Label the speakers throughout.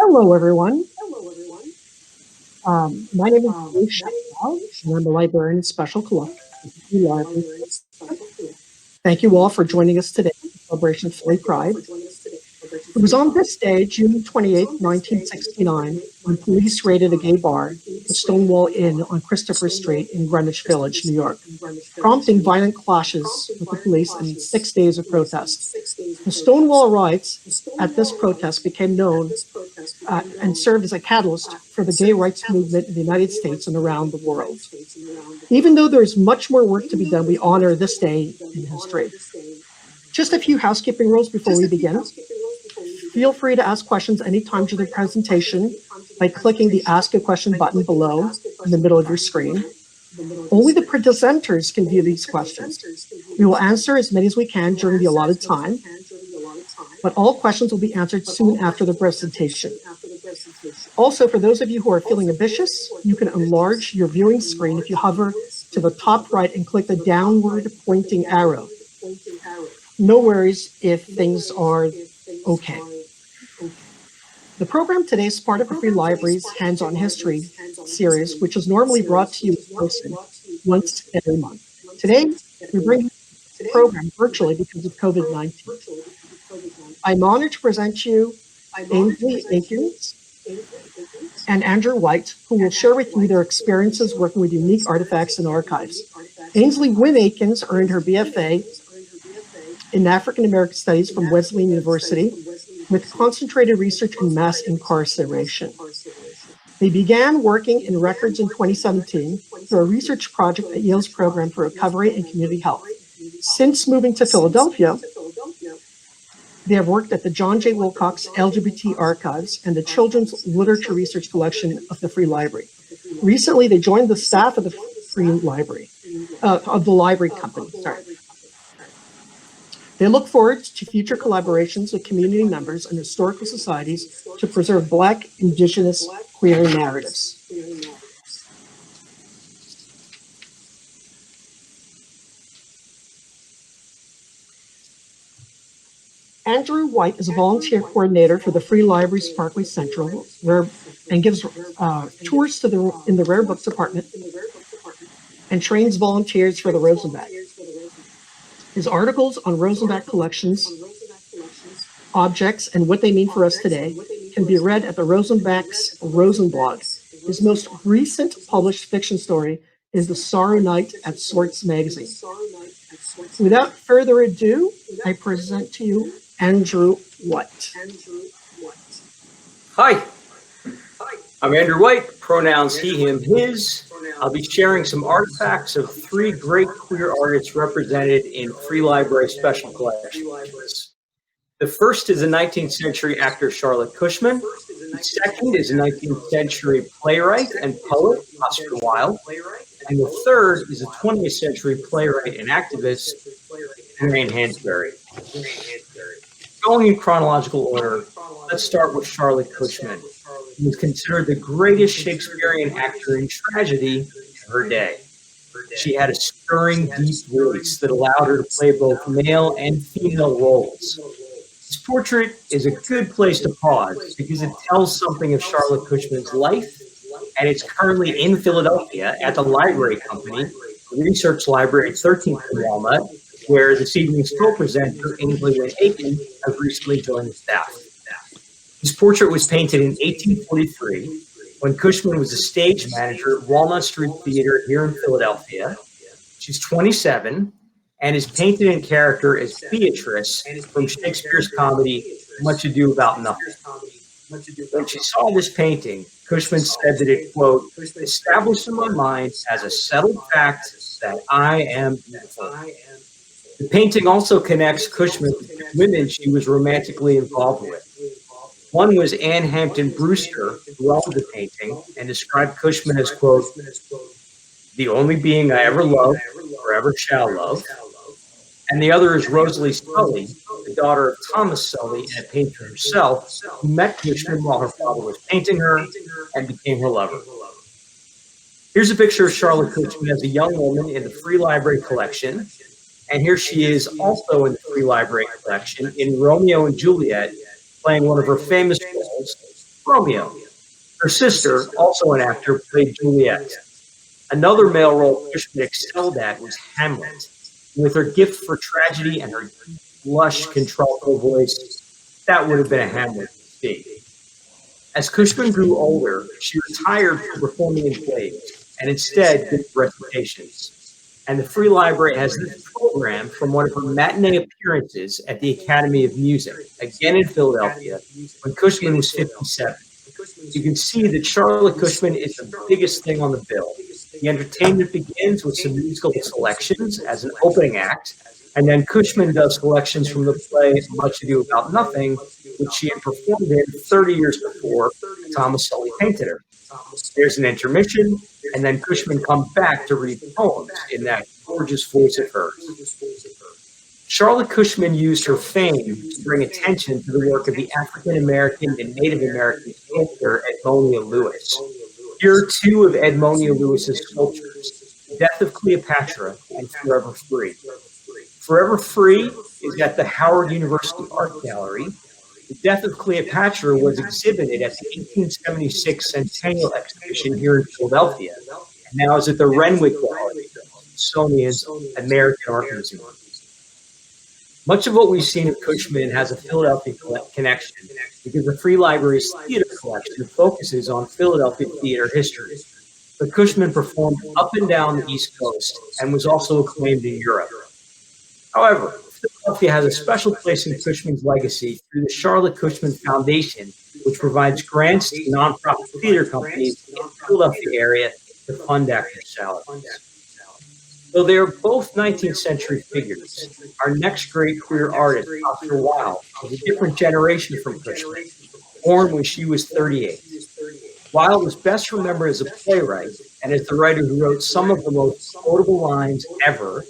Speaker 1: Hello, everyone. My name is Bruce Wilde, and I'm a librarian and special collector at the Free Library. Thank you all for joining us today in celebration of Philly Pride. It was on this day, June 28, 1969, when police raided a gay bar, the Stonewall Inn on Christopher Street in Greenwich Village, New York, prompting violent clashes with the police and 6 days of protest. The Stonewall riots at this protest became known and served as a catalyst for the gay rights movement in the United States and around the world. Even though there is much more work to be done, we honor this day in history. Just a few housekeeping rules before we begin. Feel free to ask questions anytime during the presentation by clicking the Ask a Question button below in the middle of your screen. Only the presenters can view these questions. We will answer as many as we can during the allotted time, but all questions will be answered soon after the presentation. Also, for those of you who are feeling ambitious, you can enlarge your viewing screen if you hover to the top right and click the downward pointing arrow. No worries if things are okay. The program today is part of the Free Library's Hands-on History series, which is normally brought to you in person once every month. Today, we bring the program virtually because of COVID-19. I'm honored to present you Ainsley Akins and Andrew White, who will share with you their experiences working with unique artifacts and archives. Ainsley Wynn Eakins earned her BFA in African American Studies from Wesleyan University with concentrated research in mass incarceration. They began working in records in 2017 through a research project at Yale's Program for Recovery and Community Health. Since moving to Philadelphia, they have worked at the John J. Wilcox LGBT Archives and the Children's Literature Research Collection of the Free Library. Recently, they joined the staff of the Free Library, of the Library Company, They look forward to future collaborations with community members and historical societies to preserve Black, Indigenous, queer narratives. Andrew White is a volunteer coordinator for the Free Library's Parkway Central, and gives tours in the Rare Books Department and trains volunteers for the Rosenbach. His articles on Rosenbach collections, objects, and what they mean for us today can be read at the Rosenbach's Rosenblog. His most recent published fiction story is The Sorrow Night at Sorts magazine. Without further ado, I present to you Andrew White.
Speaker 2: Hi, I'm Andrew White, pronouns he, him, his. I'll be sharing some artifacts of three great queer artists represented in Free Library Special Collections. The first is a 19th century actor, Charlotte Cushman. The second is a 19th century playwright and poet, Oscar Wilde. And the third is a 20th century playwright and activist, Marian Hansberry. Going in chronological order, let's start with Charlotte Cushman, who was considered the greatest Shakespearean actor in tragedy of her day. She had a stirring, deep voice that allowed her to play both male and female roles. This portrait is a good place to pause because it tells something of Charlotte Cushman's life, and it's currently in Philadelphia at the Library Company, the research library at 13th and Walnut, where this evening's co-presenter, Ainsley Wynn Eakins, has recently joined the staff. This portrait was painted in 1843 when Cushman was a stage manager at Walnut Street Theater here in Philadelphia. She's 27 and is painted in character as Beatrice from Shakespeare's comedy, Much Ado About Nothing. When she saw this painting, Cushman said that it, quote, established in my mind as a settled fact that I am beautiful. The painting also connects Cushman to women she was romantically involved with. One was Anne Hampton Brewster, who owned the painting and described Cushman as, quote, the only being I ever loved or ever shall love. And the other is Rosalie Sully, the daughter of Thomas Sully and a painter himself, who met Cushman while her father was painting her and became her lover. Here's a picture of Charlotte Cushman as a young woman in the Free Library collection. And here she is also in the Free Library collection in Romeo and Juliet, playing one of her famous roles, Romeo. Her sister, also an actor, played Juliet. Another male role Cushman excelled at was Hamlet. With her gift for tragedy and her lush contralto voice, that would have been a Hamlet to see. As Cushman grew older, she retired from performing in plays and instead did recitations. And the Free Library has this program from one of her matinee appearances at the Academy of Music, again in Philadelphia, when Cushman was 57. You can see that Charlotte Cushman is the biggest thing on the bill. The entertainment begins with some musical selections as an opening act, and then Cushman does selections from the play Much Ado About Nothing, which she had performed in 30 years before Thomas Sully painted her. There's an intermission, and then Cushman comes back to read poems in that gorgeous voice of hers. Charlotte Cushman used her fame to bring attention to the work of the African-American and Native American sculptor Edmonia Lewis. Here are two of Edmonia Lewis's sculptures, The Death of Cleopatra and Forever Free. Forever Free is at the Howard University Art Gallery. The Death of Cleopatra was exhibited at the 1876 Centennial Exhibition here in Philadelphia, and now is at the Renwick Gallery, Smithsonian's American Art Museum. Much of what we've seen of Cushman has a Philadelphia connection because the Free Library's theater collection focuses on Philadelphia theater history. But Cushman performed up and down the East Coast and was also acclaimed in Europe. However, Philadelphia has a special place in Cushman's legacy through the Charlotte Cushman Foundation, which provides grants to nonprofit theater companies in the Philadelphia area to fund actors' salaries. Though they are both 19th century figures, our next great queer artist, Oscar Wilde, was a different generation from Cushman, born when she was 38. Wilde was best remembered as a playwright and as the writer who wrote some of the most quotable lines ever,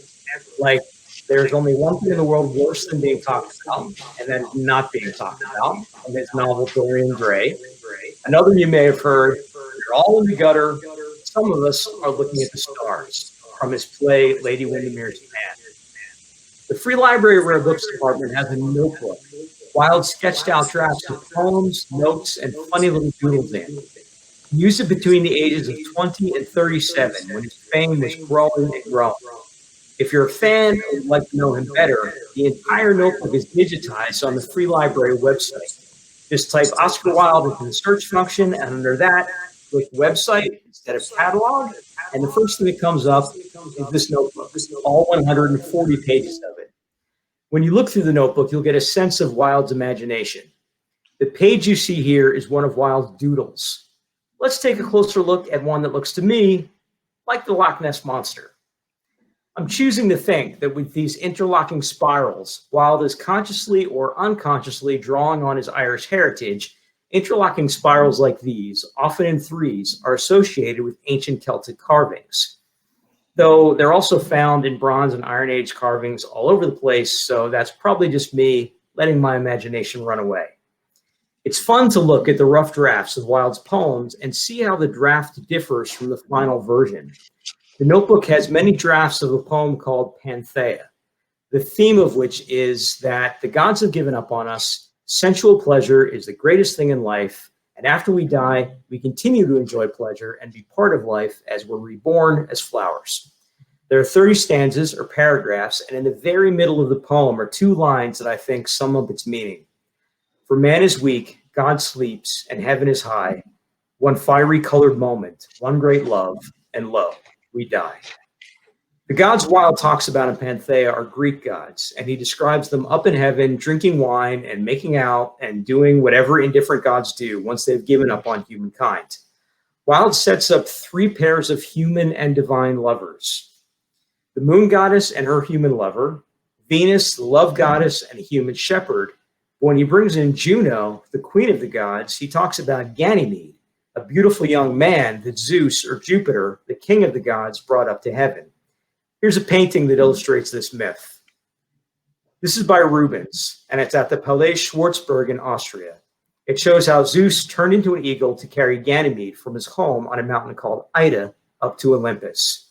Speaker 2: like, "There's only one thing in the world worse than being talked about, and that is not being talked about," in his novel Dorian Gray. Another you may have heard, "We're all in the gutter, some of us are looking at the stars," from his play Lady Windermere's Man. The Free Library Rare Books Department has a notebook. Wilde sketched out drafts of poems, notes, and funny little doodles in. He used it between the ages of 20 and 37 when his fame was growing and growing. If you're a fan and would like to know him better, the entire notebook is digitized on the Free Library website. Just type Oscar Wilde into the search function, and under that, click website instead of catalog, and the first thing that comes up is this notebook, all 140 pages of it. When you look through the notebook, you'll get a sense of Wilde's imagination. The page you see here is one of Wilde's doodles. Let's take a closer look at one that looks to me like the Loch Ness Monster. I'm choosing to think that with these interlocking spirals, Wilde is consciously or unconsciously drawing on his Irish heritage. Interlocking spirals like these, often in threes, are associated with ancient Celtic carvings, though they're also found in Bronze and Iron Age carvings all over the place, so that's probably just me letting my imagination run away. It's fun to look at the rough drafts of Wilde's poems and see how the draft differs from the final version. The notebook has many drafts of a poem called Panthea, the theme of which is that the gods have given up on us. Sensual pleasure is the greatest thing in life, and after we die, we continue to enjoy pleasure and be part of life as we're reborn as flowers. There are 30 stanzas or paragraphs, and in the very middle of the poem are two lines that I think sum up its meaning. For man is weak, God sleeps, and heaven is high. One fiery colored moment, one great love, and lo, we die. The gods Wilde talks about in Panthea are Greek gods, and he describes them up in heaven, drinking wine and making out and doing whatever indifferent gods do once they've given up on humankind. Wilde sets up three pairs of human and divine lovers: the moon goddess and her human lover, Venus, the love goddess, and a human shepherd. But when he brings in Juno, the queen of the gods, he talks about Ganymede, a beautiful young man that Zeus or Jupiter, the king of the gods, brought up to heaven. Here's a painting that illustrates this myth. This is by Rubens, and it's at the Palais Schwarzburg in Austria. It shows how Zeus turned into an eagle to carry Ganymede from his home on a mountain called Ida up to Olympus.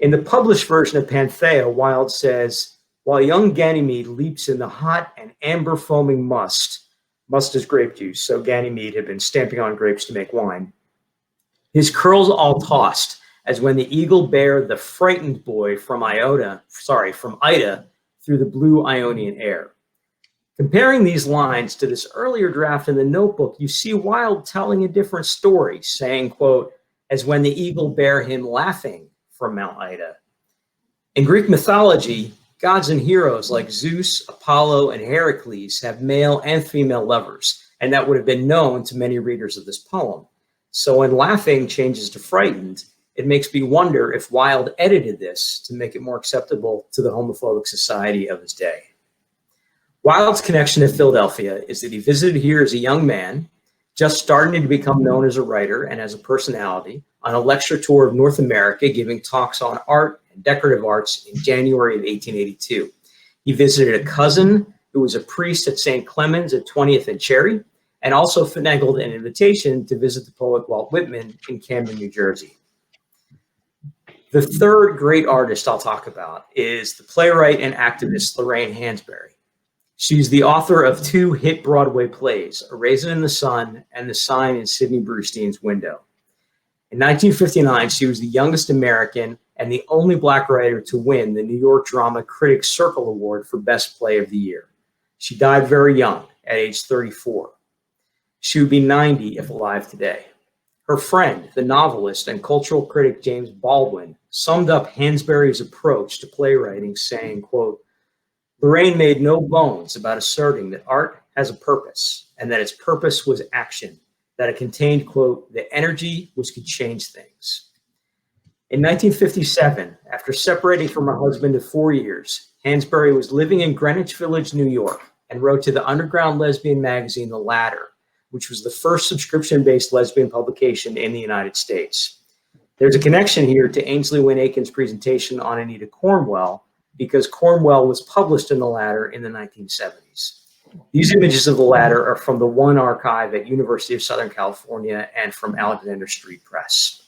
Speaker 2: In the published version of Panthea, Wilde says, while young Ganymede leaps in the hot and amber foaming must, must is grape juice, so Ganymede had been stamping on grapes to make wine. His curls all tossed, as when the eagle bare the frightened boy from Ida through the blue Ionian air. Comparing these lines to this earlier draft in the notebook, you see Wilde telling a different story, saying, quote, as when the eagle bare him laughing from Mount Ida. In Greek mythology, gods and heroes like Zeus, Apollo, and Heracles have male and female lovers, and that would have been known to many readers of this poem. So when laughing changes to frightened, it makes me wonder if Wilde edited this to make it more acceptable to the homophobic society of his day. Wilde's connection to Philadelphia is that he visited here as a young man, just starting to become known as a writer and as a personality, on a lecture tour of North America, giving talks on art and decorative arts in January of 1882. He visited a cousin who was a priest at St. Clement's at 20th and Cherry, and also finagled an invitation to visit the poet Walt Whitman in Camden, New Jersey. The third great artist I'll talk about is the playwright and activist Lorraine Hansberry. She's the author of two hit Broadway plays, A Raisin in the Sun and The Sign in Sidney Brustein's Window. In 1959, she was the youngest American and the only Black writer to win the New York Drama Critics Circle Award for Best Play of the Year. She died very young, at age 34. She would be 90 if alive today. Her friend, the novelist and cultural critic James Baldwin, summed up Hansberry's approach to playwriting, saying, quote, Lorraine made no bones about asserting that art has a purpose and that its purpose was action, that it contained, quote, the energy which could change things. In 1957, after separating from her husband of 4 years, Hansberry was living in Greenwich Village, New York, and wrote to the underground lesbian magazine, The Ladder, which was the first subscription-based lesbian publication in the United States. There's a connection here to Ainsley Wynn Eakins' presentation on Anita Cornwell, because Cornwell was published in The Ladder in the 1970s. These images of The Ladder are from the One Archive at University of Southern California and from Alexander Street Press.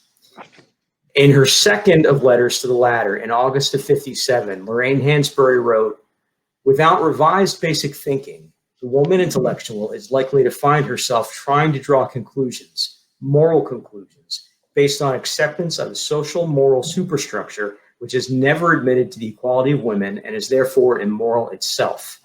Speaker 2: In her second of letters to The Ladder in August of 57, Lorraine Hansberry wrote, without revised basic thinking, the woman intellectual is likely to find herself trying to draw conclusions, moral conclusions, based on acceptance of a social moral superstructure which is never admitted to the equality of women and is therefore immoral itself.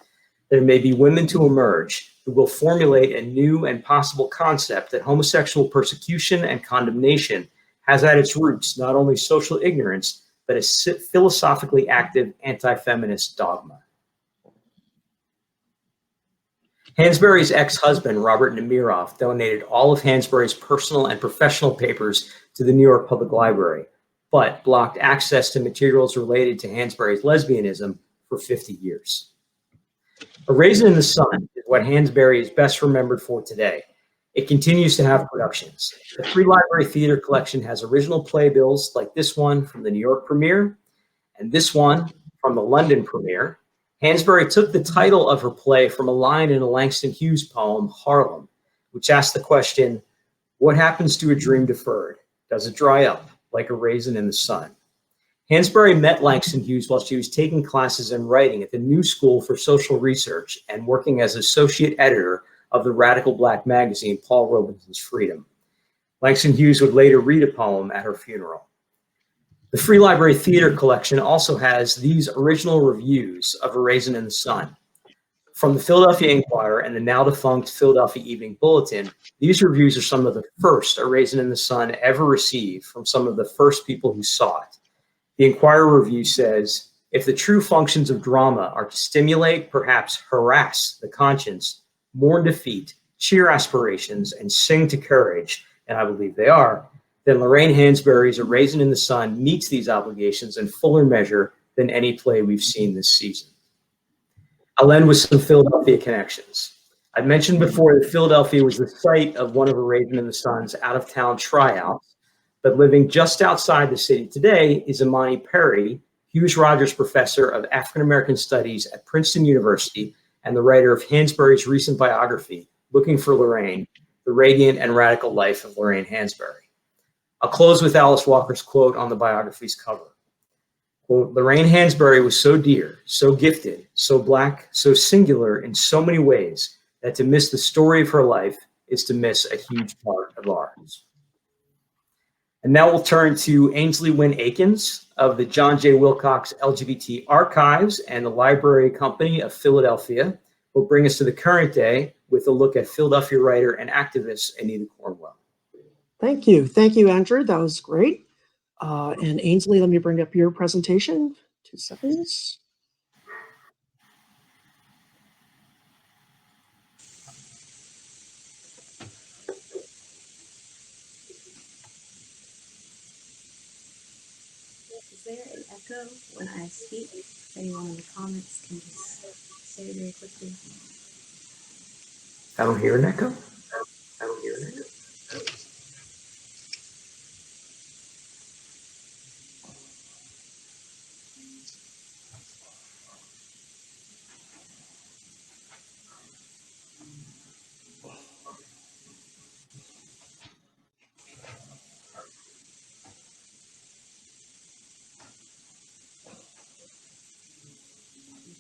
Speaker 2: There may be women to emerge who will formulate a new and possible concept that homosexual persecution and condemnation has at its roots not only social ignorance, but a philosophically active anti-feminist dogma. Hansberry's ex-husband, Robert Nemiroff, donated all of Hansberry's personal and professional papers to the New York Public Library, but blocked access to materials related to Hansberry's lesbianism for 50 years. A Raisin in the Sun is what Hansberry is best remembered for today. It continues to have productions. The Free Library Theater collection has original playbills like this one from the New York premiere and this one from the London premiere. Hansberry took the title of her play from a line in a Langston Hughes poem, Harlem, which asked the question, what happens to a dream deferred? Does it dry up like a raisin in the sun? Hansberry met Langston Hughes while she was taking classes in writing at the New School for Social Research and working as associate editor of the radical Black magazine, Paul Robeson's Freedom. Langston Hughes would later read a poem at her funeral. The Free Library Theater collection also has these original reviews of A Raisin in the Sun. From the Philadelphia Inquirer and the now defunct Philadelphia Evening Bulletin, these reviews are some of the first A Raisin in the Sun ever received from some of the first people who saw it. The Inquirer review says, if the true functions of drama are to stimulate, perhaps harass the conscience, mourn defeat, cheer aspirations, and sing to courage, and I believe they are, then Lorraine Hansberry's A Raisin in the Sun meets these obligations in fuller measure than any play we've seen this season. I'll end with some Philadelphia connections. I mentioned before that Philadelphia was the site of one of A Raisin in the Sun's out-of-town tryouts, but living just outside the city today is Imani Perry, Hughes Rogers Professor of African-American Studies at Princeton University and the writer of Hansberry's recent biography, Looking for Lorraine, The Radiant and Radical Life of Lorraine Hansberry. I'll close with Alice Walker's quote on the biography's cover. Quote, Lorraine Hansberry was so dear, so gifted, so Black, so singular in so many ways that to miss the story of her life is to miss a huge part of ours. And now we'll turn to Ainsley Wynn Eakins of the John J. Wilcox LGBT Archives and the Library Company of Philadelphia, who will bring us to the current day with a look at Philadelphia writer and activist Anita Cornwell.
Speaker 1: Thank you. Thank you, Andrew. That was great. And Ainsley, let me bring up your presentation. 2 seconds.
Speaker 3: Is there an echo when I speak? If anyone in the comments can just say very quickly.
Speaker 2: I don't hear an echo. I don't hear an echo.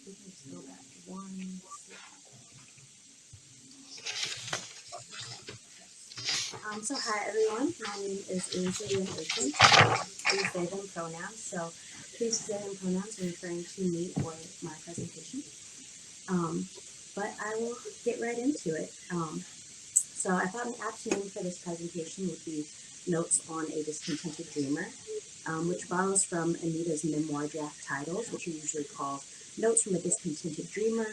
Speaker 3: Let's go back to one. So hi everyone, my name is Ainsley Wynn Eakins. I use they them pronouns, so please use they them pronouns when referring to me or my presentation. But I will get right into it. So I thought an apt name for this presentation would be Notes on a Discontented Dreamer, which borrows from Anita's memoir draft titles, which are usually called Notes from a Discontented Dreamer,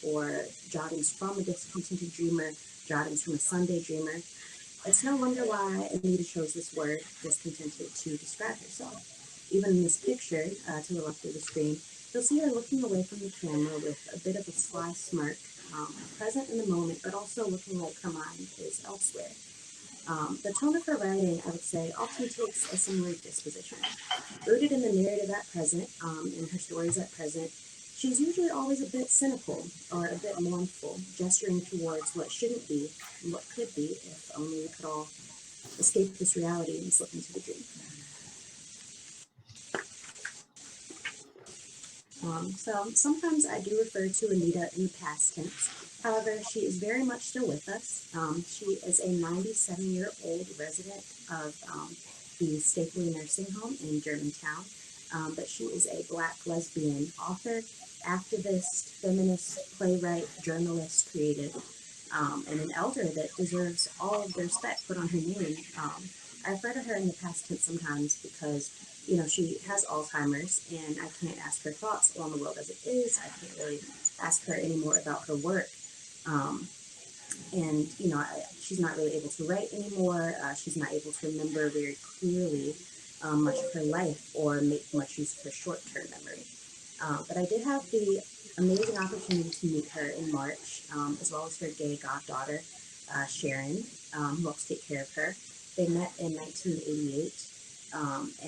Speaker 3: or Jottings from a Discontented Dreamer, Jottings from a Sunday Dreamer. It's no wonder why Anita chose this word, discontented, to describe herself. Even in this picture, to the left of the screen, you'll see her looking away from the camera with a bit of a sly smirk, present in the moment, but also looking like her mind is elsewhere. The tone of her writing, I would say, often takes a similar disposition. Rooted in the narrative at present, in her stories at present, she's usually always a bit cynical or a bit mournful, gesturing towards what shouldn't be and what could be if only we could all escape this reality and slip into the dream. So sometimes I do refer to Anita in the past tense. However, she is very much still with us. She is a 97-year-old resident of the Stapley Nursing Home in Germantown. But she is a Black lesbian author, activist, feminist, playwright, journalist, creative, and an elder that deserves all of the respect put on her name. I refer to her in the past tense sometimes because, you know, she has Alzheimer's, and I can't ask her thoughts on the world as it is. I can't really ask her any more about her work. And, you know, she's not really able to write anymore. She's not able to remember very clearly much of her life or make much use of her short-term memory. But I did have the amazing opportunity to meet her in March, as well as her gay goddaughter, Sharon, who helps take care of her. They met in 1988,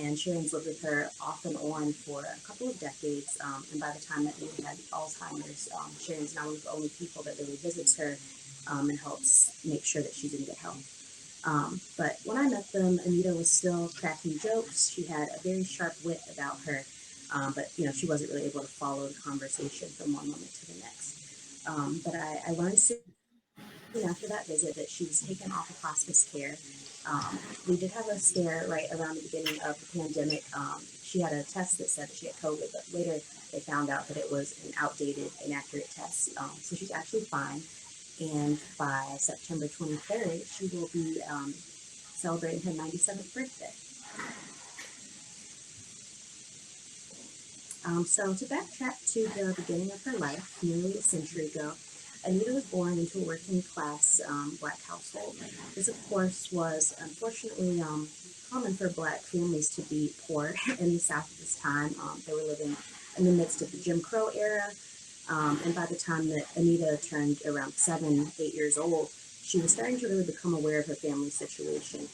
Speaker 3: and Sharon's lived with her off and on for a couple of decades, and by the time that Anita had Alzheimer's, Sharon's now one of the only people that really visits her and helps make sure that she's in good health. But when I met them, Anita was still cracking jokes. She had a very sharp wit about her, but you know, she wasn't really able to follow the conversation from one moment to the next. But I learned soon after that visit that she was taken off of hospice care. We did have a scare right around the beginning of the pandemic. She had a test that said that she had COVID, but later they found out that it was an outdated, inaccurate test. So she's actually fine. And by September 23rd, she will be celebrating her 97th birthday. So to backtrack to the beginning of her life, nearly a century ago, Anita was born into a working class Black household. This, of course, was unfortunately common for Black families to be poor in the South at this time. They were living in the midst of the Jim Crow era. And by the time that Anita turned around 7, 8 years old, she was starting to really become aware of her family's situation.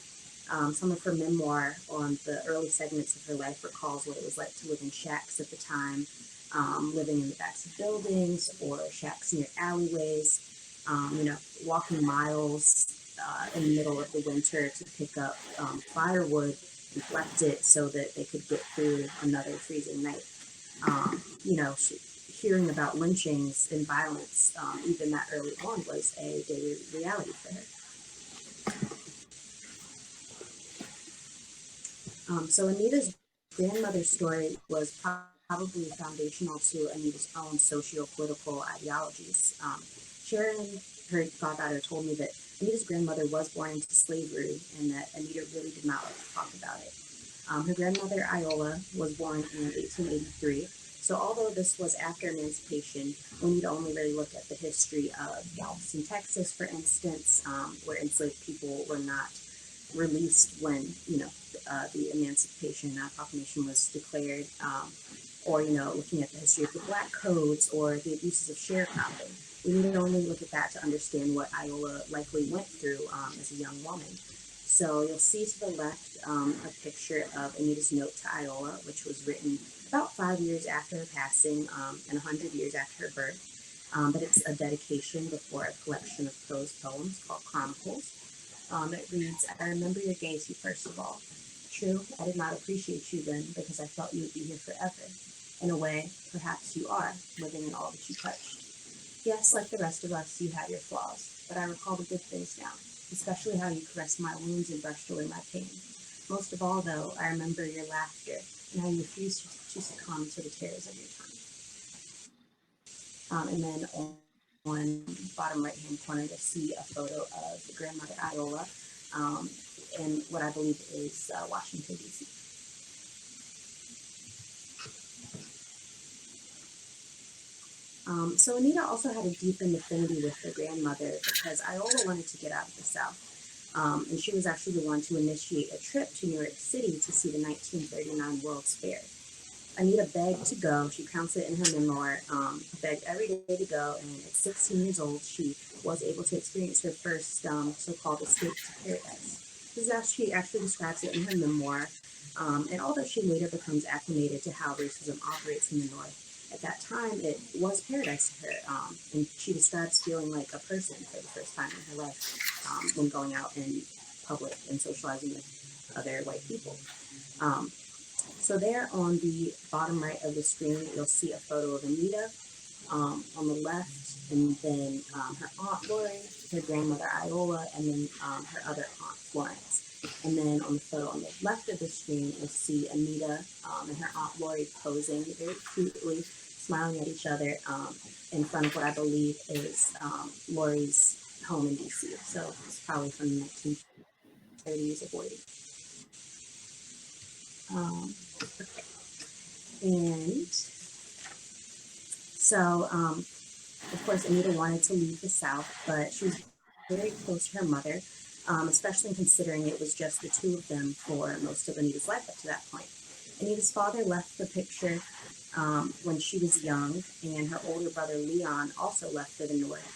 Speaker 3: Some of her memoir on the early segments of her life recalls what it was like to live in shacks at the time, living in the backs of buildings or shacks near alleyways, you know, walking miles in the middle of the winter to pick up firewood and collect it so that they could get through another freezing night. You know, hearing about lynchings and violence, even that early on, was a daily reality for her. So Anita's grandmother's story was probably foundational to Anita's own socio-political ideologies. Sharon, her goddaughter, told me that Anita's grandmother was born into slavery and that Anita really did not like to talk about it. Her grandmother, Iola, was born in 1883. So although this was after emancipation, we need to only really look at the history of Galveston, Texas, for instance, where enslaved people were not released when, the Emancipation Proclamation was declared, or, looking at the history of the Black Codes or the abuses of sharecropping. We need to only look at that to understand what Iola likely went through as a young woman. So you'll see to the left a picture of Anita's note to Iola, which was written about 5 years after her passing and 100 years after her birth. But it's a dedication before a collection of prose poems called Chronicles. It reads, "I remember your gaiety first of all. True, I did not appreciate you then because I felt you would be here forever. In a way, perhaps you are, living in all that you touched. Yes, like the rest of us, you had your flaws, but I recall the good things now, especially how you caressed my wounds and brushed away my pain. Most of all, though, I remember your laughter and how you refused to succumb to the terrors of your time." And then on the bottom right-hand corner, you'll see a photo of grandmother Iola in what I believe is Washington, D.C. So Anita also had a deepened affinity with her grandmother because Iola wanted to get out of the South. And she was actually the one to initiate a trip to New York City to see the 1939 World's Fair. Anita begged to go. She counts it in her memoir, begged every day to go. And at 16 years old, she was able to experience her first so-called escape to paradise. This is how she actually describes it in her memoir. And although she later becomes acclimated to how racism operates in the North, at that time, it was paradise to her, and she describes feeling like a person for the first time in her life when going out in public and socializing with other white people. So there on the bottom right of the screen, you'll see a photo of Anita on the left, and then her aunt Lori, her grandmother Iola, and then her other aunt Florence. And then on the photo on the left of the screen, you'll see Anita and her aunt Lori posing very cutely, smiling at each other in front of what I believe is Lori's home in D.C. So it's probably from the 1930s or 40s. And so, of course, Anita wanted to leave the South, but she was very close to her mother, especially considering it was just the two of them for most of Anita's life up to that point. Anita's father left the picture when she was young, and her older brother Leon also left for the North.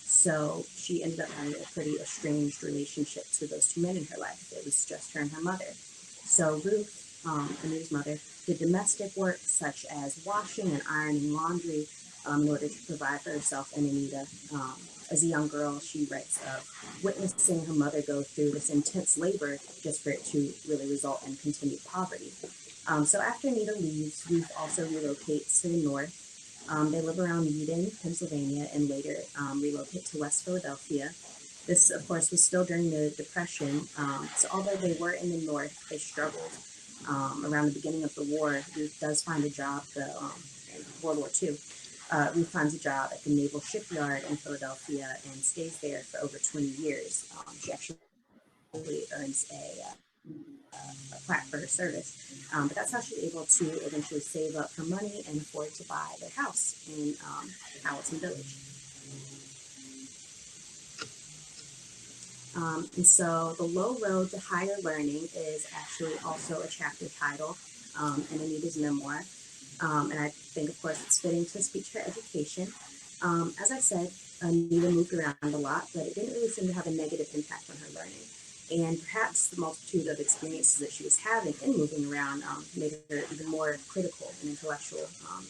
Speaker 3: So she ended up having a pretty estranged relationship to those two men in her life. It was just her and her mother. So Ruth, Anita's mother, did domestic work such as washing and ironing laundry in order to provide for herself and Anita. As a young girl, she writes of witnessing her mother go through this intense labor just for it to really result in continued poverty. So after Anita leaves, Ruth also relocates to the North. They live around Eden, Pennsylvania, and later relocate to West Philadelphia. This, of course, was still during the Depression. So although they were in the North, they struggled. Around the beginning of the war, Ruth does find a job in World War II. Ruth finds a job at the Naval Shipyard in Philadelphia and stays there for over 20 years. She actually earns a plaque for her service. But that's how she's able to eventually save up her money and afford to buy their house in Powelton Village. And so The Low Road to Higher Learning is actually also a chapter title in Anita's memoir. And I think, of course, it's fitting to speak to her education. As I said, Anita moved around a lot, but it didn't really seem to have a negative impact on her learning. And perhaps the multitude of experiences that she was having in moving around made her even more critical and intellectual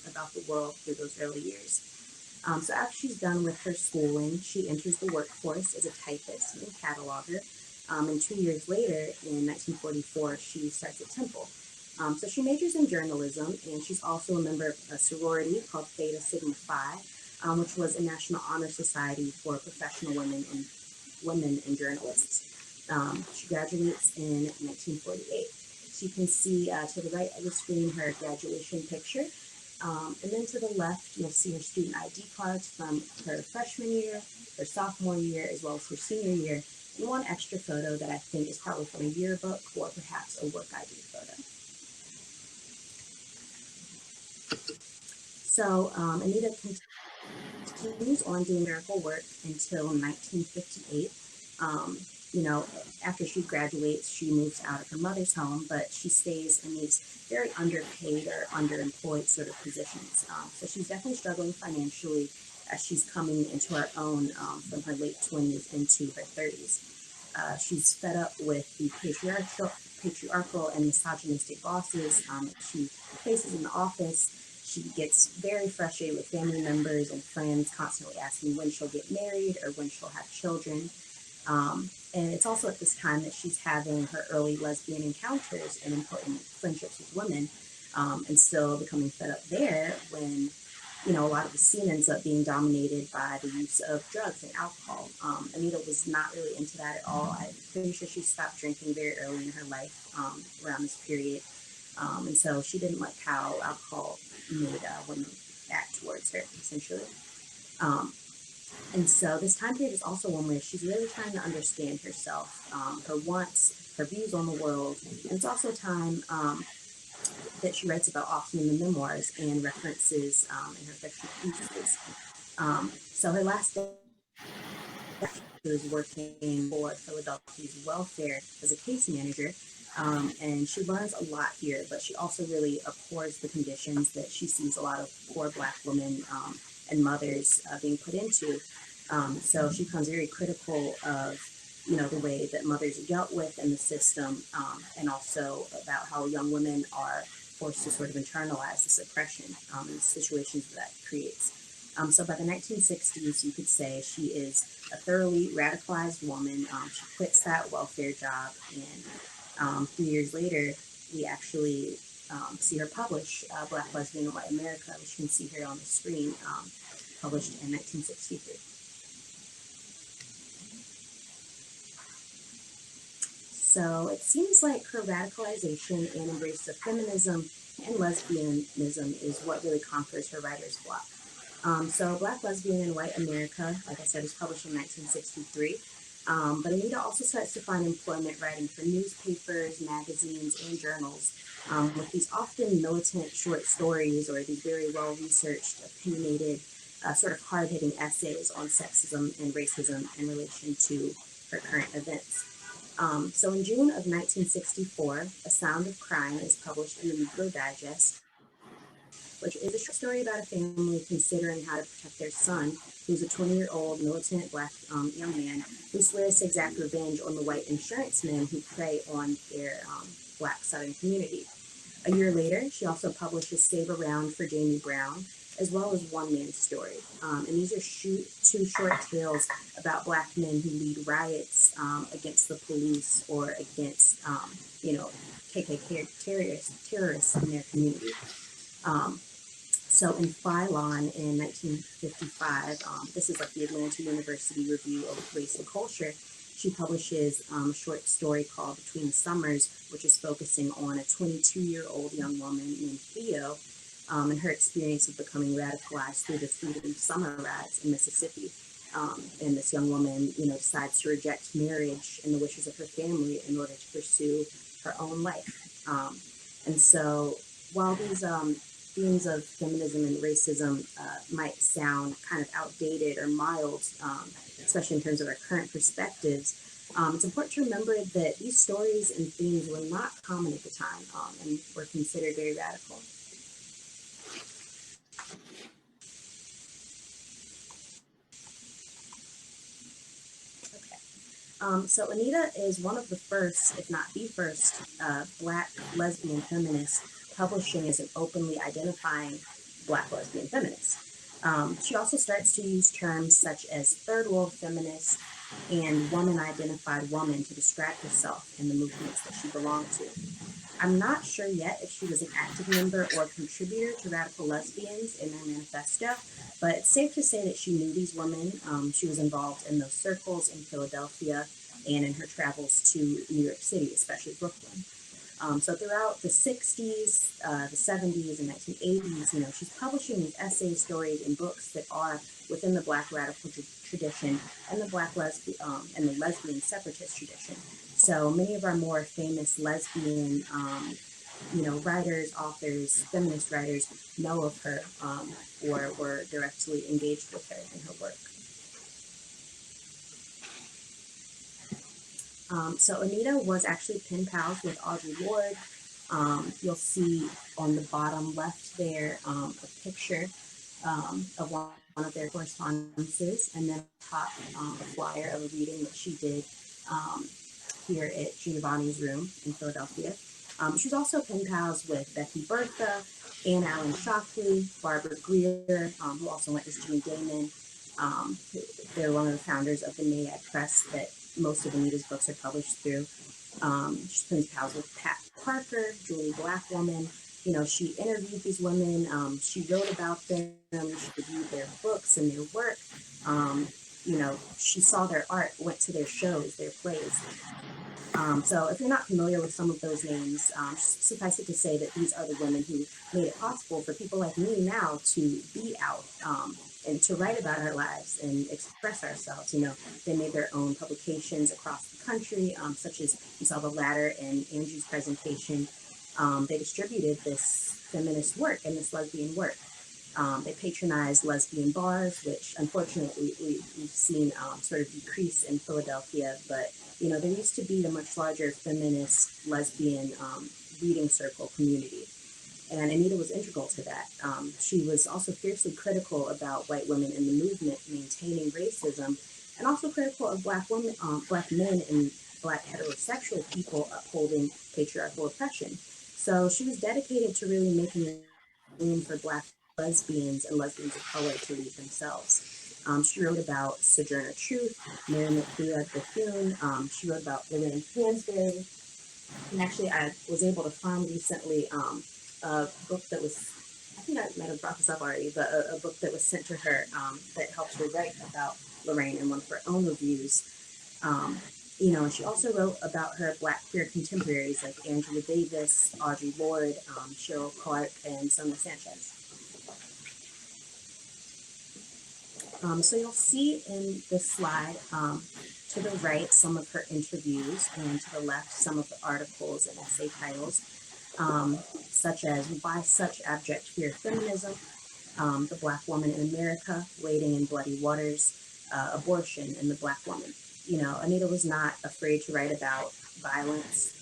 Speaker 3: about the world through those early years. So after she's done with her schooling, she enters the workforce as a typist and cataloger. And 2 years later, in 1944, she starts at Temple. So she majors in journalism, and she's also a member of a sorority called Theta Sigma Phi, which was a national honor society for professional women and journalists. She graduates in 1948. So you can see to the right of the screen her graduation picture. And then to the left, you'll see her student ID cards from her freshman year, her sophomore year, as well as her senior year, and one extra photo that I think is probably from a yearbook or perhaps a work ID photo. So Anita continues on doing miracle work until 1958. After she graduates, she moves out of her mother's home, but she stays in these very underpaid or underemployed sort of positions. So she's definitely struggling financially as she's coming into her own from her late 20s into her 30s. She's fed up with the patriarchal and misogynistic bosses she faces in the office. She gets very frustrated with family members and friends constantly asking when she'll get married or when she'll have children. And it's also at this time that she's having her early lesbian encounters and important friendships with women, and still becoming fed up there when, a lot of the scene ends up being dominated by the use of drugs and alcohol. Anita was not really into that at all. I'm pretty sure she stopped drinking very early in her life around this period. And so she didn't like how alcohol made women act towards her, essentially. And so this time period is also one where she's really trying to understand herself, her wants, her views on the world. And it's also a time that she writes about often in the memoirs and references in her fictional pieces. So her last day, she was working for Philadelphia's welfare as a case manager. And she learns a lot here, but she also really abhors the conditions that she sees a lot of poor Black women and mothers being put into. So she becomes very critical of, the way that mothers are dealt with in the system, and also about how young women are forced to sort of internalize this oppression and the situations that creates. So by the 1960s, you could say she is a thoroughly radicalized woman. She quits that welfare job, and 3 years later, we actually see her publish Black, Lesbian, and White America, which you can see here on the screen, published in 1963. So it seems like her radicalization and embrace of feminism and lesbianism is what really conquers her writer's block. So Black, Lesbian, and White America, like I said, was published in 1963. But Anita also starts to find employment writing for newspapers, magazines, and journals with these often militant short stories or these very well-researched, opinionated, sort of hard-hitting essays on sexism and racism in relation to her current events. So in June of 1964, A Sound of Crying is published in the Negro Digest, which is a short story about a family considering how to protect their son, who's a 20-year-old militant Black young man who swears to exact revenge on the white insurance men who prey on their Black Southern community. A year later, she also publishes Save a Round for Jamie Brown, as well as One Man's Story. And these are two short tales about Black men who lead riots against the police or against, KKK terrorists in their community. So in Phylon in 1955, this is like the Atlanta University Review of Race and Culture, she publishes a short story called Between the Summers, which is focusing on a 22-year-old young woman named Theo and her experience of becoming radicalized through the Freedom Summer riots in Mississippi. And this young woman, decides to reject marriage and the wishes of her family in order to pursue her own life. And so while these themes of feminism and racism might sound kind of outdated or mild, especially in terms of our current perspectives, it's important to remember that these stories and themes were not common at the time and were considered very radical. So Anita is one of the first, if not the first, Black lesbian feminist publishing as an openly identifying Black lesbian feminist. She also starts to use terms such as third world feminist and woman-identified woman to describe herself and the movements that she belonged to. I'm not sure yet if she was an active member or contributor to Radical Lesbians in their manifesto, but it's safe to say that she knew these women. She was involved in those circles in Philadelphia and in her travels to New York City, especially Brooklyn. So throughout the 60s, the 70s, and 1980s, she's publishing these essays, stories, and books that are within the Black radical tradition and the and the lesbian separatist tradition. So many of our more famous lesbian, writers, authors, feminist writers know of her or were directly engaged with her in her work. So Anita was actually pen pals with Audre Lorde. You'll see on the bottom left there a picture of one of their correspondences, and then top a flyer of a reading that she did here at Giovanni's Room in Philadelphia. She was also pen pals with Becky Bertha, Anne Allen Shockley, Barbara Greer, who also went with Jimmy Damon. They're one of the founders of the NAIAD Press that most of Anita's books are published through. She's pen pals with Pat Parker, Julie Blackwoman. She interviewed these women. She wrote about them. She reviewed their books and their work. She saw their art, went to their shows, their plays. So if you're not familiar with some of those names, suffice it to say that these are the women who made it possible for people like me now to be out and to write about our lives and express ourselves. They made their own publications across the country, such as you saw the latter in Andrew's presentation. They distributed this feminist work and this lesbian work. They patronized lesbian bars, which unfortunately we've seen sort of decrease in Philadelphia, but there used to be a much larger feminist lesbian reading circle community. And Anita was integral to that. She was also fiercely critical about white women in the movement maintaining racism, and also critical of Black women, Black men, and Black heterosexual people upholding patriarchal oppression. So she was dedicated to really making room for Black lesbians and lesbians of color to lead themselves. She wrote about Sojourner Truth, Mary McLeod Bethune. She wrote about Lorraine Hansberry. And actually, I was able to find recently a book that was, I think I might have brought this up already, but a book that was sent to her that helped her write about Lorraine in one of her own reviews. And she also wrote about her Black queer contemporaries like Angela Davis, Audre Lorde, Cheryl Clark, and Sonia Sanchez. So you'll see in this slide to the right some of her interviews, and to the left some of the articles and essay titles, such as Why Such Abject Fear of Feminism, The Black Woman in America, Wading in Bloody Waters, Abortion, and the Black Woman. Anita was not afraid to write about violence,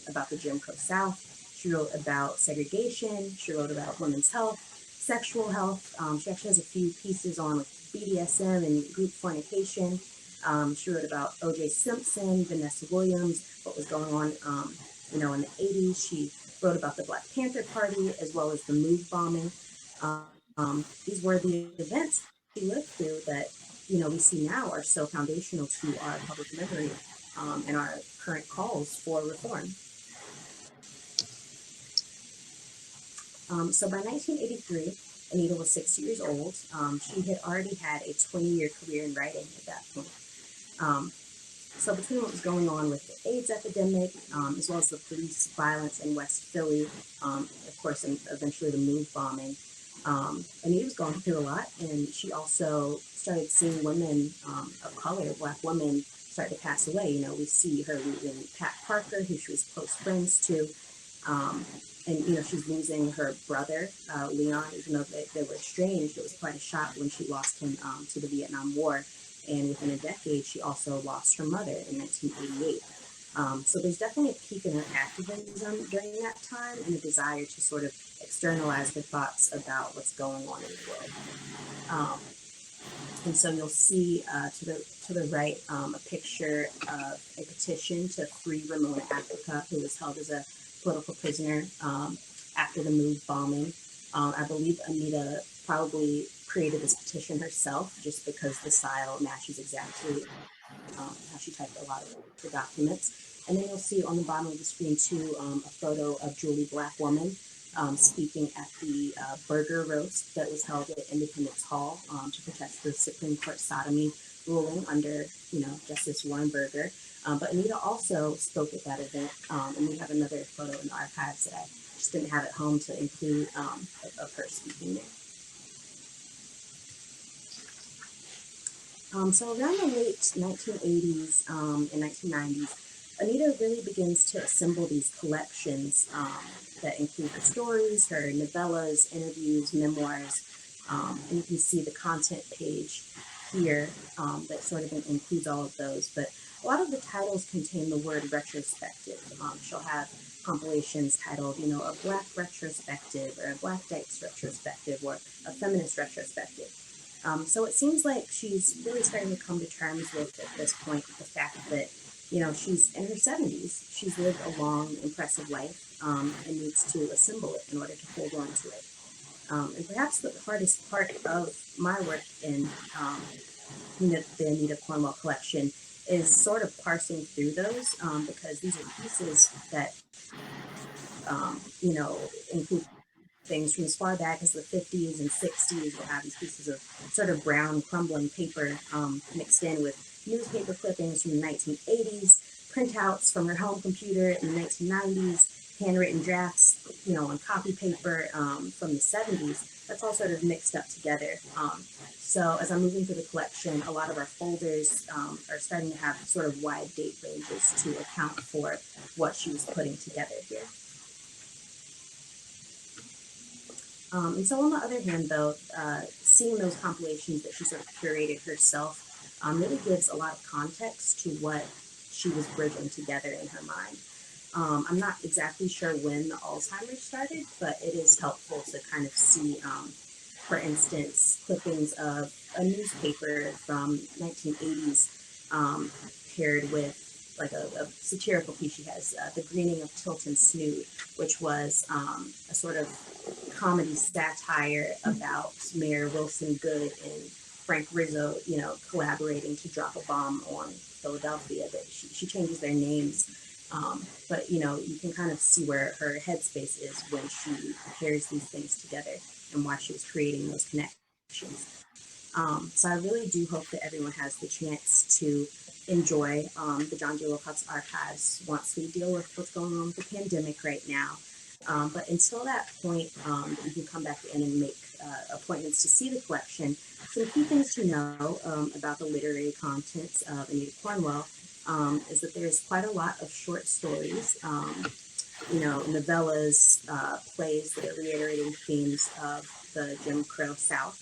Speaker 3: about the Jim Crow South. She wrote about segregation. She wrote about women's health, sexual health. She actually has a few pieces on BDSM and group fornication. She wrote about O.J. Simpson, Vanessa Williams, what was going on, in the 80s. She wrote about the Black Panther Party, as well as the MOVE bombing. These were the events she lived through that, we see now are so foundational to our public memory and our current calls for reform. So by 1983, Anita was 6 years old. She had already had a 20-year career in writing at that point. So between what was going on with the AIDS epidemic, as well as the police violence in West Philly, of course, and eventually the MOVE bombing, Anita was going through a lot, and she also started seeing women of color, Black women, start to pass away. We see her losing Pat Parker, who she was close friends to, and she's losing her brother, Leon, even though they were estranged. It was quite a shock when she lost him to the Vietnam War, and within a decade, she also lost her mother in 1988. So there's definitely a peak in her activism during that time, and a desire to sort of externalize her thoughts about what's going on in the world. And so you'll see to the right a picture of a petition to free Ramona Africa, who was held as a political prisoner after the MOVE bombing. I believe Anita probably created this petition herself, just because the style matches exactly how she typed a lot of the documents. And then you'll see on the bottom of the screen too a photo of Julie Black Woman speaking at the burger roast that was held at Independence Hall to protest the Supreme Court sodomy ruling under, Justice Warren Burger. But Anita also spoke at that event, and we have another photo in the archives that I just didn't have at home to include of her speaking there. So around the late 1980s and 1990s, Anita really begins to assemble these collections that include her stories, her novellas, interviews, memoirs, and you can see the content page here that sort of includes all of those. But a lot of the titles contain the word retrospective. She'll have compilations titled, a Black retrospective, or a Black Dykes retrospective, or a feminist retrospective. So it seems like she's really starting to come to terms with, at this point, the fact that, she's in her 70s. She's lived a long, impressive life and needs to assemble it in order to hold on to it. And perhaps the hardest part of my work in the Anita Cornwell collection is sort of parsing through those because these are pieces that, include things from as far back as the 50s and 60s. We'll have these pieces of sort of brown crumbling paper mixed in with newspaper clippings from the 1980s, printouts from her home computer in the 1990s, handwritten drafts, on copy paper from the 70s. That's all sort of mixed up together. So as I'm moving through the collection, a lot of our folders are starting to have sort of wide date ranges to account for what she was putting together here. And so on the other hand, though, seeing those compilations that she sort of curated herself really gives a lot of context to what she was bridging together in her mind. I'm not exactly sure when the Alzheimer's started, but it is helpful to kind of see, for instance, clippings of a newspaper from 1980s paired with like a satirical piece she has, The Greening of Tilton Snood, which was a sort of comedy satire about Mayor Wilson Goode and Frank Rizzo, collaborating to drop a bomb on Philadelphia. That she changes their names. But, you can kind of see where her headspace is when she pairs these things together and why she was creating those connections. So I really do hope that everyone has the chance to enjoy the John D. Wilcox archives once we deal with what's going on with the pandemic right now. But until that point, you can come back in and make appointments to see the collection. Some key things to know about the literary contents of Anita Cornwell is that there's quite a lot of short stories, novellas, plays that are reiterating themes of the Jim Crow South.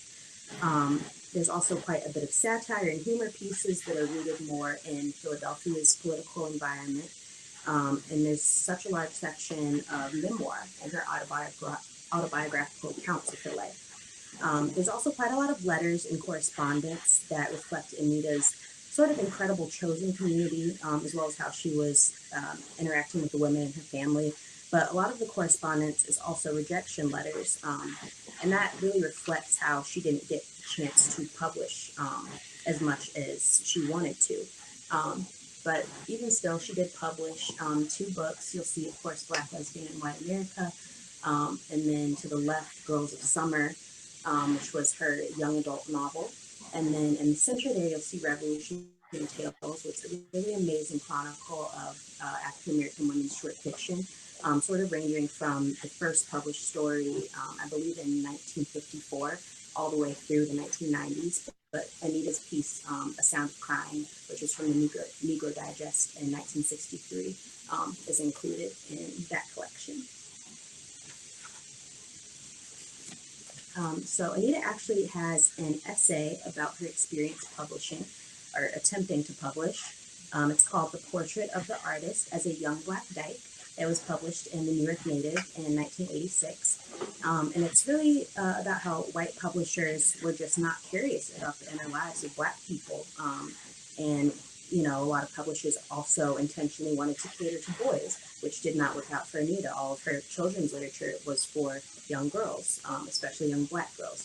Speaker 3: There's also quite a bit of satire and humor pieces that are rooted more in Philadelphia's political environment. And there's such a large section of memoir and her autobiographical accounts of her life. There's also quite a lot of letters and correspondence that reflect Anita's sort of incredible chosen community, as well as how she was interacting with the women in her family. But a lot of the correspondence is also rejection letters, and that really reflects how she didn't get the chance to publish as much as she wanted to. But even still, she did publish 2 books. You'll see, of course, Black, Lesbian, and White America, and then to the left, Girls of Summer, which was her young adult novel. And then in the center there, you'll see Revolutionary Tales, which is a really amazing chronicle of African-American women's short fiction, sort of ranging from the first published story, I believe in 1954, all the way through the 1990s. But Anita's piece, A Sound of Crime, which is from the Negro Digest in 1963, is included in that collection. So Anita actually has an essay about her experience publishing, or attempting to publish. It's called The Portrait of the Artist as a Young Black Dyke. It was published in the New York Native in 1986. And it's really about how white publishers were just not curious about the inner lives of Black people. And, a lot of publishers also intentionally wanted to cater to boys, which did not work out for Anita. All of her children's literature was for young girls, especially young Black girls.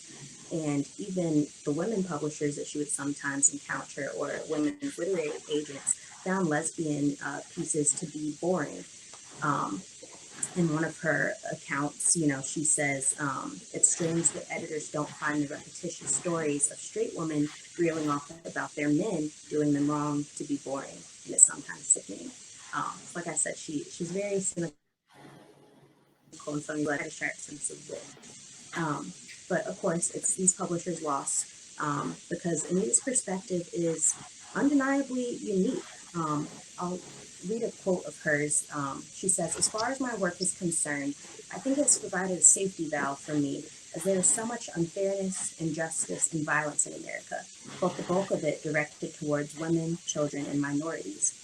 Speaker 3: And even the women publishers that she would sometimes encounter, or women's literary agents, found lesbian pieces to be boring. In one of her accounts, she says, it's strange that editors don't find the repetitious stories of straight women reeling off about their men doing them wrong to be boring, and it's sometimes sickening. Like I said, she's very cynical and funny, but has a sharp sense of wit. But of course, it's these publishers' loss, because Anita's perspective is undeniably unique. I'll read a quote of hers. She says, "As far as my work is concerned, I think it's provided a safety valve for me, as there is so much unfairness, injustice, and violence in America, both the bulk of it directed towards women, children, and minorities.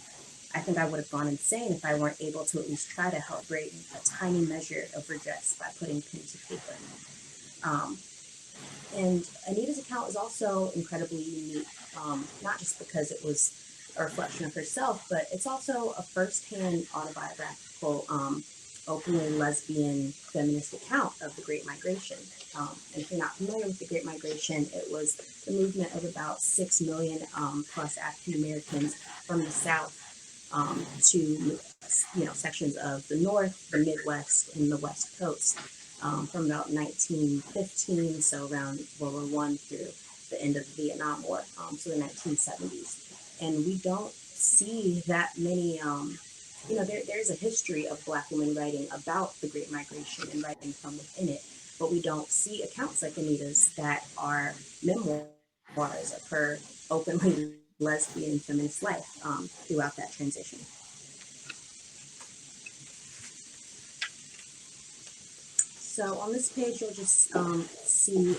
Speaker 3: I think I would have gone insane if I weren't able to at least try to help bring a tiny measure of redress by putting pen to paper." And Anita's account is also incredibly unique, not just because it was a reflection of herself, but it's also a firsthand autobiographical, openly lesbian feminist account of the Great Migration. And if you're not familiar with the Great Migration, it was the movement of about 6 million plus African Americans from the South to sections of the North, the Midwest, and the West Coast, from about 1915, so around World War One through the end of the Vietnam War, so the 1970s. And we don't see that many, there's a history of Black women writing about the Great Migration and writing from within it, but we don't see accounts like Anita's that are memoirs of her openly lesbian feminist life throughout that transition. So on this page, you'll just see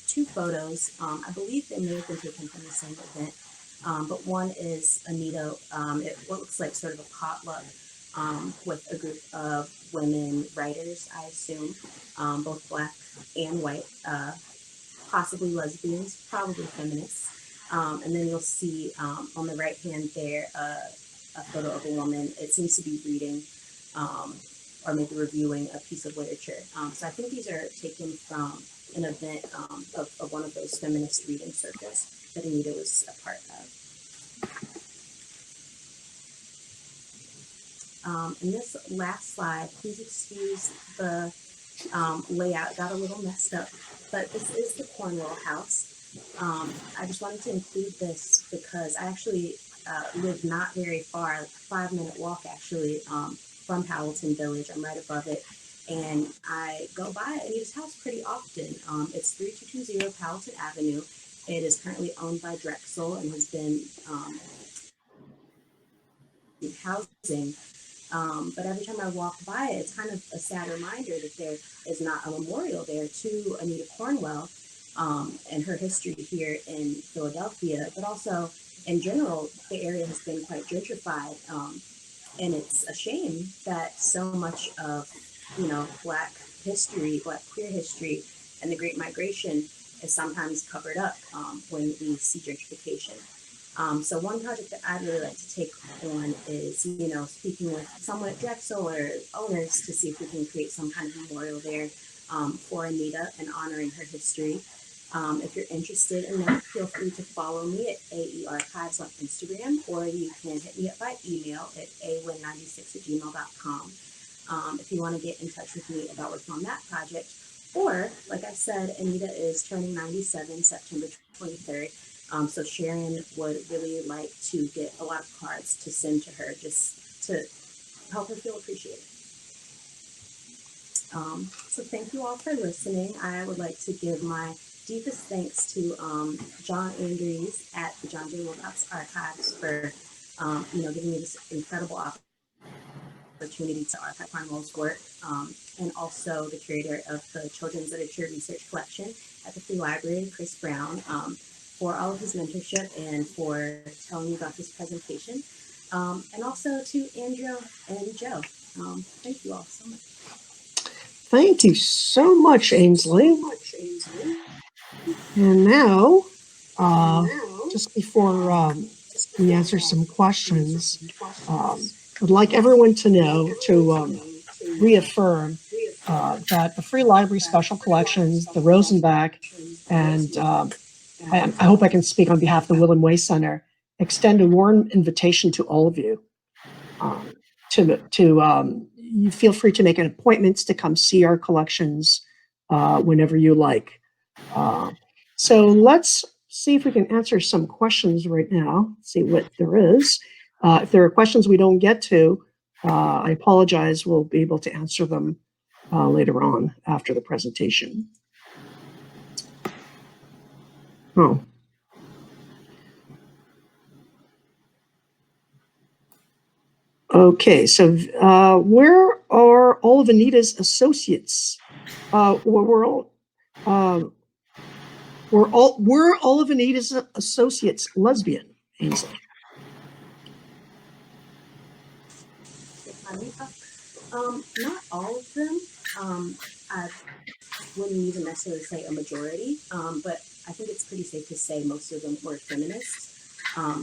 Speaker 3: 2 photos. I believe they may have been taken from the same event. But one is Anita. It looks like sort of a potluck with a group of women writers, I assume, both Black and white, possibly lesbians, probably feminists. And then you'll see on the right hand there a photo of a woman. It seems to be reading or maybe reviewing a piece of literature. So I think these are taken from an event of one of those feminist reading circles that Anita was a part of. And this last slide, please excuse the layout, got a little messed up, but this is the Cornwell house. I just wanted to include this because I actually live not very far, like a 5-minute walk actually, from Powelton Village. I'm right above it. And I go by Anita's house pretty often. It's 3220 Powelton Avenue. It is currently owned by Drexel and has been housing. But every time I walk by it, it's kind of a sad reminder that there is not a memorial there to Anita Cornwell and her history here in Philadelphia, but also in general, the area has been quite gentrified. And it's a shame that so much of, Black history, Black queer history, and the Great Migration is sometimes covered up when we see gentrification. So one project that I'd really like to take on is, speaking with someone at Drexel or owners to see if we can create some kind of memorial there for Anita and honoring her history. If you're interested in that, feel free to follow me at AE Archives on Instagram, or you can hit me up by email at awin96@gmail.com if you want to get in touch with me about working on that project. Or, like I said, Anita is turning 97 September 23rd. So Sharon would really like to get a lot of cards to send to her just to help her feel appreciated. So thank you all for listening. I would like to give my deepest thanks to John Andrews at the John J. Wilcox Archives for giving me this incredible opportunity to archive Cornwell's work, and also the curator of the Children's Literature Research Collection at the Free Library, Chris Brown, for all of his mentorship and for telling me about this presentation, and also to Andrew and Joe. Thank you all so much.
Speaker 1: Thank you so much, Ainsley. And now, just before we answer some questions, I'd like everyone to know, to reaffirm that the Free Library Special Collections, the Rosenbach, and I hope I can speak on behalf of the Will and Way Center, extend a warm invitation to all of you. You feel free to make an appointments to come see our collections whenever you like. So let's see if we can answer some questions right now. See what there is. If there are questions we don't get to, I apologize. We'll be able to answer them later on after the presentation. Oh. Okay, so where are all of Anita's associates? Were all of Anita's associates lesbian, Ainsley?
Speaker 3: Not all of them. I wouldn't even necessarily say a majority, but I think it's pretty safe to say most of them were feminists.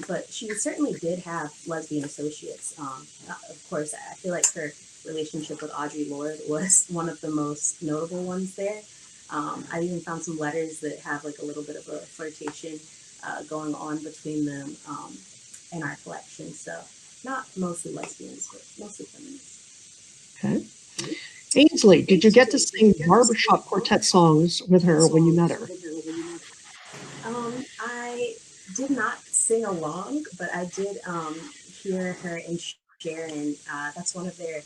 Speaker 3: But she certainly did have lesbian associates. Of course, I feel like her relationship with Audre Lorde was one of the most notable ones there. I even found some letters that have like a little bit of a flirtation going on between them in our collection. So not mostly lesbians, but mostly feminists.
Speaker 1: Okay. Ainsley, did you get to sing barbershop quartet songs with her when you met her?
Speaker 3: I did not sing along, but I did hear her and Sharon. That's one of their,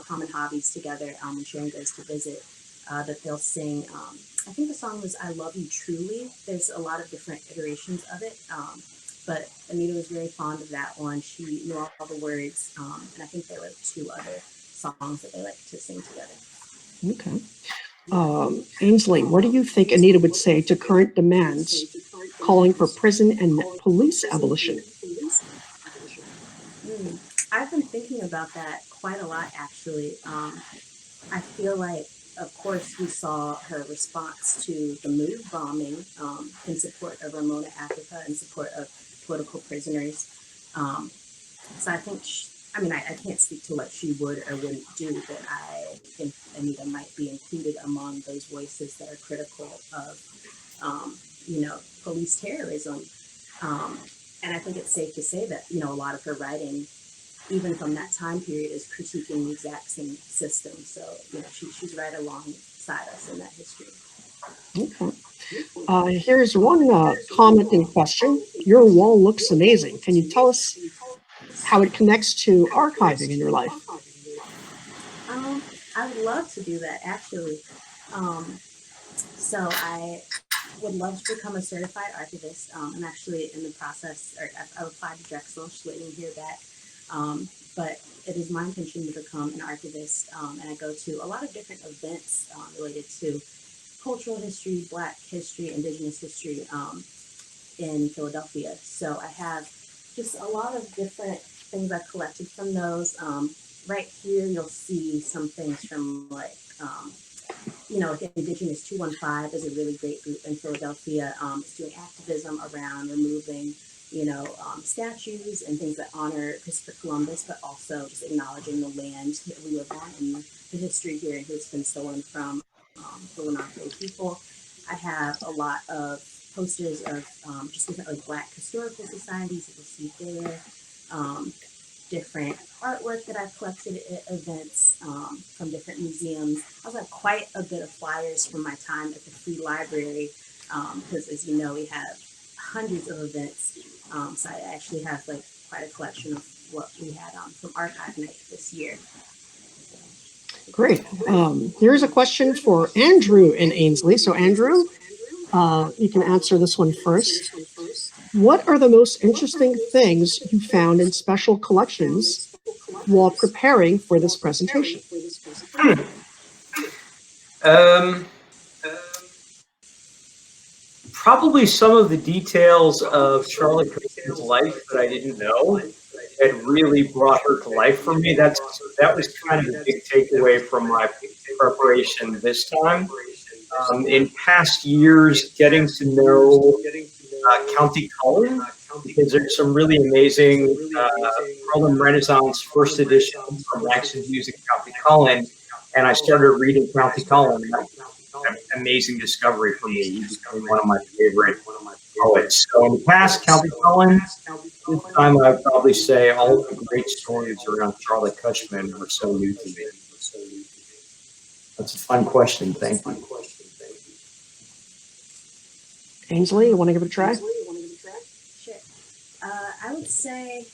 Speaker 3: common hobbies together. When Sharon goes to visit, that they'll sing. I think the song was "I Love You Truly." There's a lot of different iterations of it, but Anita was very fond of that one. She knew all the words, and I think there were 2 other songs that they liked to sing together.
Speaker 1: Okay. Ainsley, what do you think Anita would say to current demands calling for prison and police abolition?
Speaker 3: I've been thinking about that quite a lot, actually. I feel like, of course, we saw her response to the MOVE bombing in support of Ramona Africa, in support of political prisoners. So I think, I can't speak to what she would or wouldn't do, but I think Anita might be included among those voices that are critical of, police terrorism. And I think it's safe to say that, a lot of her writing, even from that time period, is critiquing the exact same system. So, she's right alongside us in that history.
Speaker 1: Okay. Here's one commenting question. Your wall looks amazing. Can you tell us how it connects to archiving in your life?
Speaker 3: I would love to do that, actually. So I would love to become a certified archivist. I'm actually in the process, or I've applied to Drexel, just waiting to hear back. But it is my intention to become an archivist, and I go to a lot of different events related to cultural history, Black history, Indigenous history in Philadelphia. So I have just a lot of different things I've collected from those. Right here, you'll see some things from Indigenous 215 is a really great group in Philadelphia. It's doing activism around removing, statues and things that honor Christopher Columbus, but also just acknowledging the land that we live on and the history here and who's been stolen from the Lenape people. I have a lot of posters of just different Black historical societies that you'll see there. Different artwork that I've collected at events from different museums. I also have quite a bit of flyers from my time at the Free Library because, as you know, we have hundreds of events. So I actually have quite a collection of what we had from Archive Night this year.
Speaker 1: Great. Here's a question for Andrew and Ainsley. So Andrew, you can answer this one first. What are the most interesting things you found in special collections while preparing for this presentation?
Speaker 2: Probably some of the details of Charlotte Cushman's life that I didn't know had really brought her to life for me. That was kind of the big takeaway from my preparation this time. In past years, getting to know County Cullen, because there's some really amazing Harlem Renaissance first edition from Langston Hughes and County Cullen and I started reading County Cullen. An amazing discovery for me. He became one of my favorite poets. So in the past, County Cullen. This time, I'd probably say all of the great stories around Charlotte Cushman were so new to me. That's a fun question. Thank you.
Speaker 1: Ainsley, you want to give it a try?
Speaker 3: Sure. I would say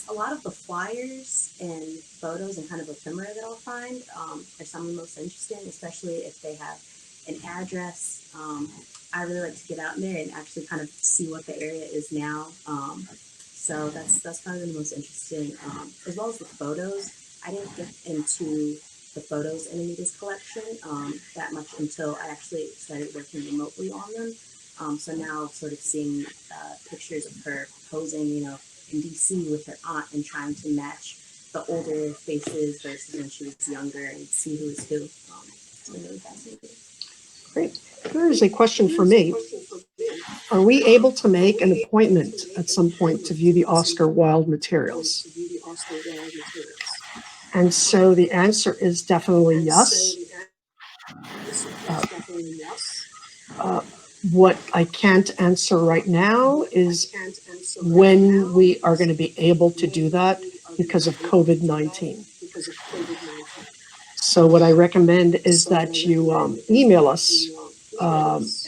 Speaker 3: a lot of the flyers and photos and kind of ephemera that I'll find are some of the most interesting, especially if they have an address. I really like to get out in there and actually kind of see what the area is now. So that's kind of the most interesting, as well as the photos. I didn't get into the photos in Anita's collection that much until I actually started working remotely on them. So now sort of seeing pictures of her posing, in DC with her aunt and trying to match the older faces versus when she was younger and see who is who. It's been really fascinating.
Speaker 1: Great. Here's a question for me. Are we able to make an appointment at some point to view the Oscar Wilde materials? And so the answer is definitely yes. What I can't answer right now is when we are going to be able to do that because of COVID-19. So what I recommend is that you email us,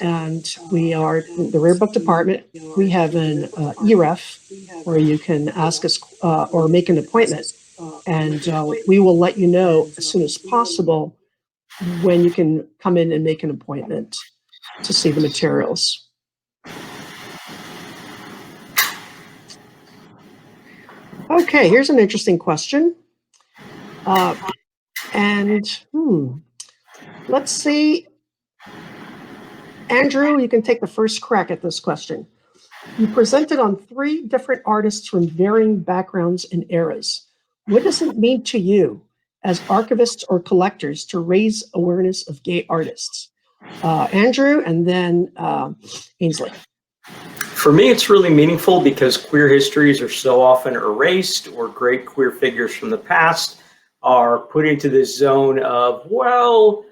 Speaker 1: and we are the Rare Book Department. We have an EREF where you can ask us or make an appointment, and we will let you know as soon as possible when you can come in and make an appointment to see the materials. Okay, here's an interesting question. Let's see. Andrew, you can take the first crack at this question. You presented on 3 different artists from varying backgrounds and eras. What does it mean to you as archivists or collectors to raise awareness of gay artists? Andrew, and then Ainsley.
Speaker 2: For me, it's really meaningful because queer histories are so often erased, or great queer figures from the past are put into this zone of, well,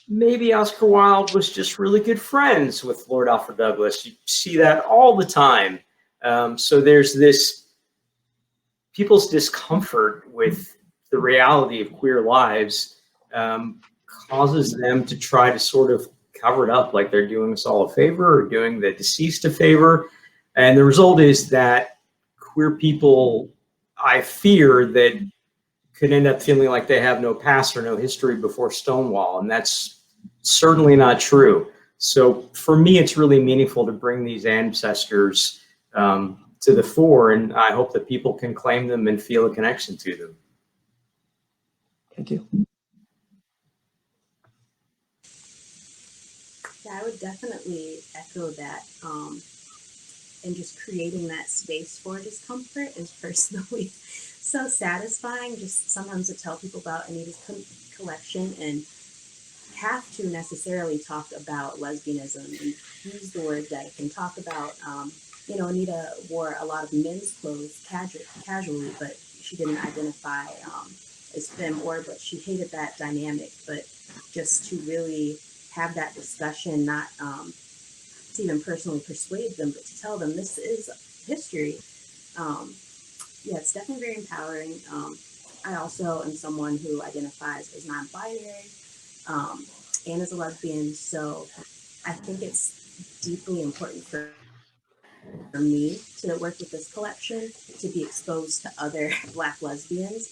Speaker 2: maybe Oscar Wilde was just really good friends with Lord Alfred Douglas. You see that all the time. So there's this people's discomfort with the reality of queer lives causes them to try to sort of cover it up like they're doing us all a favor or doing the deceased a favor. And the result is that queer people, I fear, that could end up feeling like they have no past or no history before Stonewall. And that's certainly not true. So for me, it's really meaningful to bring these ancestors to the fore. And I hope that people can claim them and feel a connection to them.
Speaker 1: Thank you.
Speaker 3: Yeah, I would definitely echo that. And just creating that space for discomfort is personally so satisfying. Just sometimes to tell people about Anita's collection and have to necessarily talk about lesbianism and use the word that I can talk about. Anita wore a lot of men's clothes casually, but she didn't identify as femme but she hated that dynamic. But just to really have that discussion, not to even personally persuade them, but to tell them this is history. It's definitely very empowering. I also am someone who identifies as non-binary and as a lesbian, so I think it's deeply important for me to work with this collection, to be exposed to other Black lesbians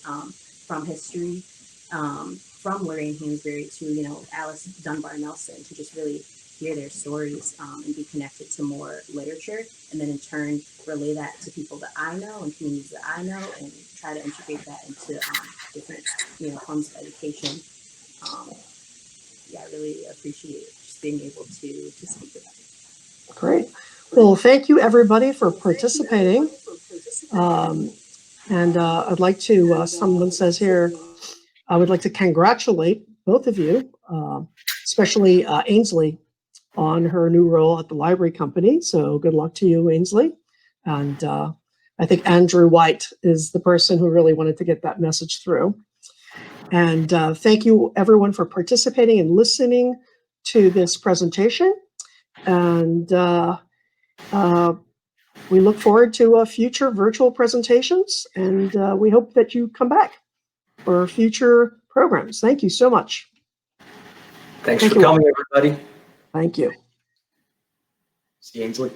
Speaker 3: from history, from Lorraine Hansberry to, Alice Dunbar Nelson, to just really hear their stories and be connected to more literature, and then in turn relay that to people that I know and communities that I know, and try to integrate that into different forms of education. I really appreciate just being able to speak about it.
Speaker 1: Great. Well, thank you everybody for participating. And I'd like to, someone says here, I would like to congratulate both of you, especially Ainsley, on her new role at the library company. So good luck to you, Ainsley. And I think Andrew White is the person who really wanted to get that message through. And thank you, everyone, for participating and listening to this presentation. And we look forward to future virtual presentations, and we hope that you come back for future programs. Thank you so much.
Speaker 2: Thanks for coming, everybody.
Speaker 1: Thank you.
Speaker 2: See you, Ainsley.